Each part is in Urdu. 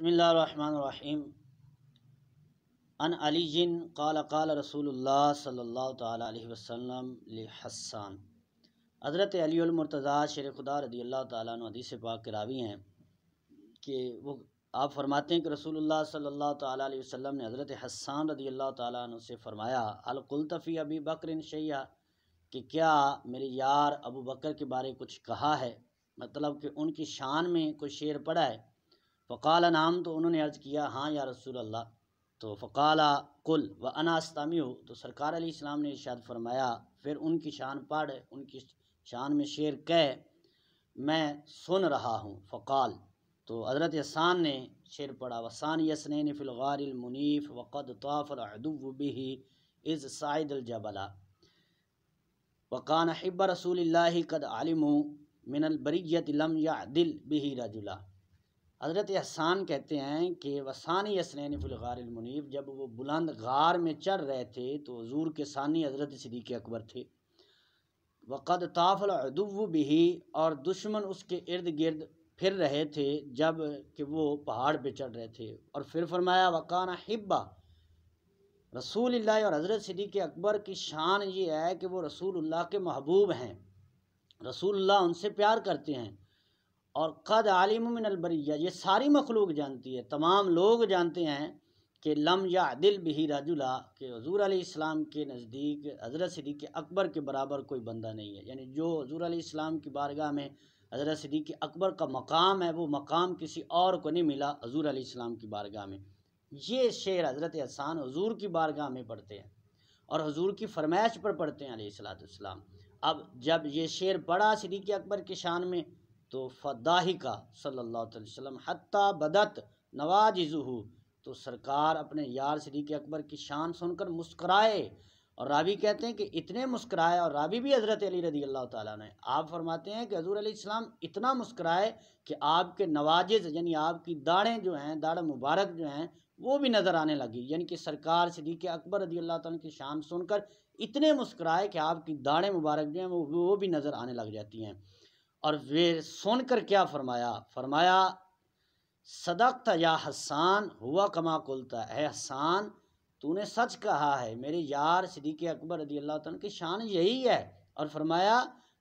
بسم اللہ الرحمن الرحیم ان علی جن قال قال رسول اللہ صلی اللہ تعالی علیہ وسلم لحسان۔ حضرت علی المرتضیٰ شیر خدا رضی اللہ تعالیٰ عنہ حدیث پاک کے راوی ہیں کہ وہ آپ فرماتے ہیں کہ رسول اللہ صلی اللہ تعالیٰ علیہ وسلم نے حضرت حسان رضی اللہ تعالیٰ عنہ سے فرمایا القلت فی ابی بکر شیئا، کہ کیا میرے یار ابو بکر کے بارے کچھ کہا ہے، مطلب کہ ان کی شان میں کوئی شعر پڑھا ہے؟ فقال نعم، تو انہوں نے عرض کیا ہاں یا رسول اللہ۔ تو فقال قل وانا استمع، تو سرکار علیہ السلام نے ارشاد فرمایا پھر ان کی شان پڑھ، ان کی شان میں شعر کہہ، میں سن رہا ہوں۔ فقال، تو حضرت حسان نے شعر پڑھا وثانی اثنین فی الغار المنیف وقد طاف العدو به اذ صعد الجبل وکان حب رسول اللہ قد علموا من البریۃ لم یعدل به رجلا۔ حضرت حسان کہتے ہیں کہ وثانی اثنین فی الغار المنیف، جب وہ بلند غار میں چڑھ رہے تھے تو حضور کے ثانی حضرت صدیق اکبر تھے۔ وقد طاف العدو به، اور دشمن اس کے ارد گرد پھر رہے تھے جب کہ وہ پہاڑ پہ چڑھ رہے تھے، اور پھر فرمایا وکان حبا رسول اللہ، اور حضرت صدیق اکبر کی شان یہ ہے کہ وہ رسول اللہ کے محبوب ہیں، رسول اللہ ان سے پیار کرتے ہیں۔ اور قد عالم من البریہ، یہ ساری مخلوق جانتی ہے، تمام لوگ جانتے ہیں کہ لم یعدل به رجلا، کہ حضور علیہ السلام کے نزدیک حضرت صدیق اکبر کے برابر کوئی بندہ نہیں ہے، یعنی جو حضور علیہ السلام کی بارگاہ میں حضرت صدیق اکبر کا مقام ہے وہ مقام کسی اور کو نہیں ملا حضور علیہ السلام کی بارگاہ میں۔ یہ شعر حضرت حسان حضور کی بارگاہ میں پڑھتے ہیں اور حضور کی فرمائش پر پڑھتے ہیں علیہ السلام۔ اب جب یہ شعر پڑھا صدیق اکبر کی شان میں تو فضاحکہ صلی اللہ علیہ وسلم حتیٰ بدت نواجذہ، تو سرکار اپنے یار صدیق اکبر کی شان سن کر مسکرائے، اور راوی کہتے ہیں کہ اتنے مسکرائے، اور راوی بھی حضرت علی رضی اللہ تعالیٰ نے، آپ فرماتے ہیں کہ حضور علیہ السلام اتنا مسکرائے کہ آپ کے نواجذ یعنی آپ کی داڑھیں جو ہیں، داڑھ مبارک جو ہیں وہ بھی نظر آنے لگی، یعنی کہ سرکار صدیق اکبر رضی اللہ تعالیٰ کی شان سن کر اتنے مسکرائے کہ آپ کی داڑھیں مبارک جو ہیں وہ بھی نظر آنے لگ جاتی ہیں۔ اور وہ سن کر کیا فرمایا صدقت یا حسان ہوا کما قلتا، اے حسان تو نے سچ کہا ہے، میرے یار صدیق اکبر رضی اللہ تعالیٰ کی شان یہی ہے، اور فرمایا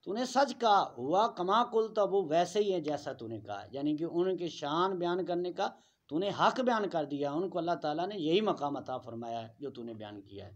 تو نے سچ کہا ہوا کما قلتا، وہ ویسے ہی ہے جیسا تو نے کہا، یعنی کہ ان کی شان بیان کرنے کا تو نے حق بیان کر دیا، ان کو اللہ تعالیٰ نے یہی مقام عطا فرمایا ہے جو تو نے بیان کیا ہے۔